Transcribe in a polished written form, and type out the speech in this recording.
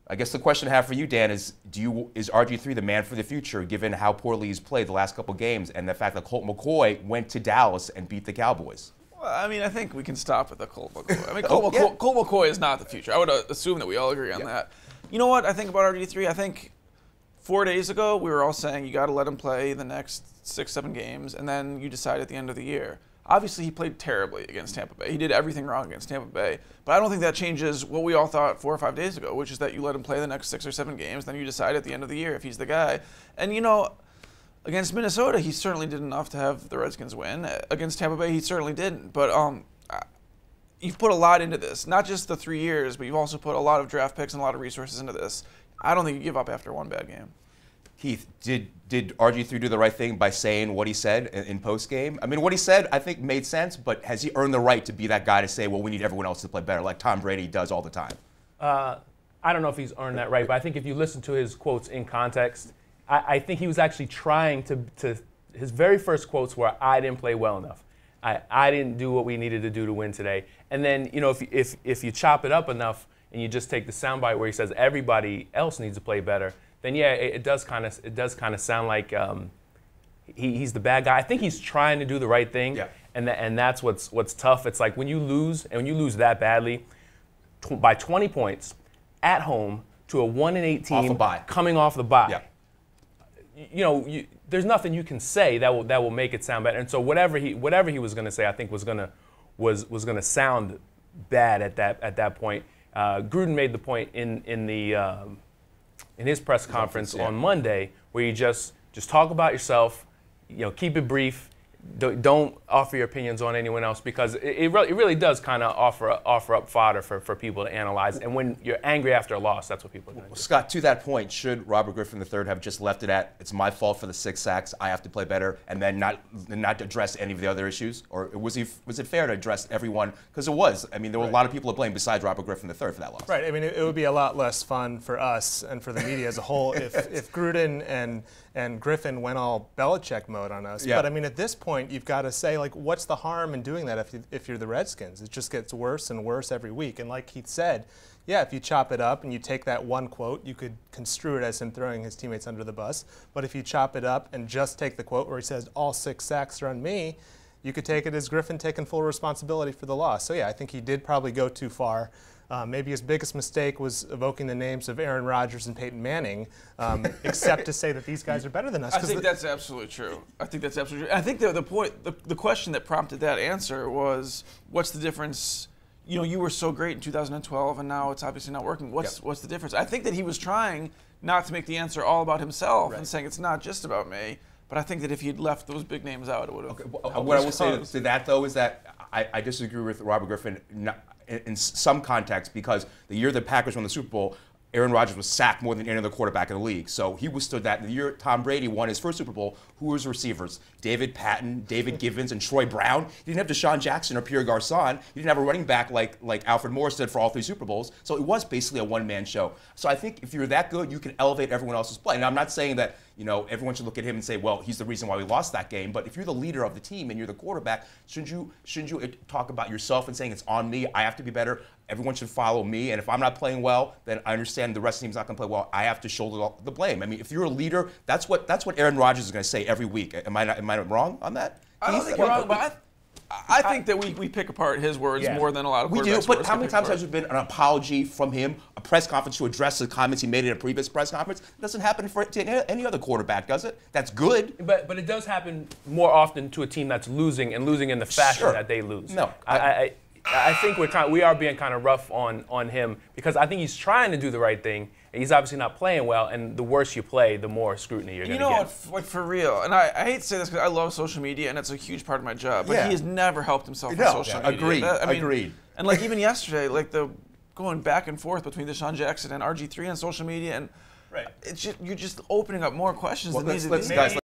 I guess the question I have for you, Dan, is is RG3 the man for the future, given how poorly he's played the last couple games and the fact that Colt McCoy went to Dallas and beat the Cowboys? Well, I mean, I think we can stop with the Colt McCoy. I mean, Colt McCoy is not the future. I would assume that we all agree on that. You know what I think about RG3? I think 4 days ago we were all saying you got to let him play the next 6, 7 games, and then you decide at the end of the year. Obviously, he played terribly against Tampa Bay. He did everything wrong against Tampa Bay. But I don't think that changes what we all thought 4 or 5 days ago, which is that you let him play the next 6 or 7 games, then you decide at the end of the year if he's the guy. And, you know, against Minnesota, he certainly did enough to have the Redskins win. Against Tampa Bay, he certainly didn't. But you've put a lot into this, not just the 3 years, but you've also put a lot of draft picks and a lot of resources into this. I don't think you give up after one bad game. Keith, did RG3 do the right thing by saying what he said in post-game? I mean, what he said, I think, made sense, but has he earned the right to be that guy to say, well, we need everyone else to play better, like Tom Brady does all the time? I don't know if he's earned that right, but I think if you listen to his quotes in context, I think he was actually trying to his very first quotes were, I didn't play well enough. I didn't do what we needed to do to win today. And then, you know, if you chop it up enough and you just take the soundbite where he says everybody else needs to play better, then yeah, it does kind of sound like he's the bad guy. I think he's trying to do the right thing, and that's what's tough. It's like when you lose, and when you lose that badly, by 20 points at home to a 1-8 team coming off the bye. You know, there's nothing you can say that will make it sound better. And so whatever he was going to say, I think was going to sound bad at that point. Gruden made the point in his press conference on Monday, where you just talk about yourself, you know, keep it brief, don't offer your opinions on anyone else, because it really does kind of offer up fodder for people to analyze. And when you're angry after a loss, that's what people are going to do. Scott, to that point, should Robert Griffin III have just left it at, it's my fault for the 6 sacks, I have to play better, and then not address any of the other issues? Or was it fair to address everyone? Because it was. I mean, there were a lot of people to blame besides Robert Griffin III for that loss. Right. I mean, it would be a lot less fun for us and for the media as a whole if Gruden and Griffin went all Belichick mode on us. But I mean, at this point, you've got to say, like, what's the harm in doing that if you're the Redskins? It just gets worse and worse every week. And like Keith said, yeah, if you chop it up and you take that one quote, you could construe it as him throwing his teammates under the bus. But if you chop it up and just take the quote where he says, all 6 sacks are on me, you could take it as Griffin taking full responsibility for the loss. So yeah, I think he did probably go too far. Maybe his biggest mistake was evoking the names of Aaron Rodgers and Peyton Manning, except to say that these guys are better than us. I think that's absolutely true. I think that's absolutely true. I think the question that prompted that answer was, what's the difference? You know, you were so great in 2012, and now it's obviously not working. What's the difference? I think that he was trying not to make the answer all about himself and saying it's not just about me. But I think that if he'd left those big names out, it would have. Okay. What I will say to that, though, is that I disagree with Robert Griffin in some context, because the year the Packers won the Super Bowl, Aaron Rodgers was sacked more than any other quarterback in the league. So he withstood that. The year Tom Brady won his first Super Bowl, who was receivers? David Patton, David Givens, and Troy Brown. He didn't have Deshaun Jackson or Pierre Garçon. He didn't have a running back like Alfred Morris did for all 3 Super Bowls. So it was basically a one-man show. So I think if you're that good, you can elevate everyone else's play. And I'm not saying that, you know, everyone should look at him and say, well, he's the reason why we lost that game. But if you're the leader of the team and you're the quarterback, shouldn't you talk about yourself and saying it's on me, I have to be better, everyone should follow me, and if I'm not playing well, then I understand the rest of the team's not going to play well, I have to shoulder the blame. I mean, if you're a leader, that's what Aaron Rodgers is going to say every week. Am I wrong on that? I don't think you're wrong, but I think that we pick apart his words more than a lot of quarterbacks. We do, but how many times has there been an apology from him, a press conference to address the comments he made in a previous press conference? It doesn't happen to any other quarterback, does it? That's good. But it does happen more often to a team that's losing and losing in the fashion that they lose. No. I think we are being kind of rough on him, because I think he's trying to do the right thing, and he's obviously not playing well, and the worse you play, the more scrutiny you're going to get. You know what, for real, and I hate to say this because I love social media, and it's a huge part of my job, but he has never helped himself on social media. Agreed. And like even yesterday, like the going back and forth between Deshaun Jackson and RG3 on social media, and it's just, you're just opening up more questions than needs to be.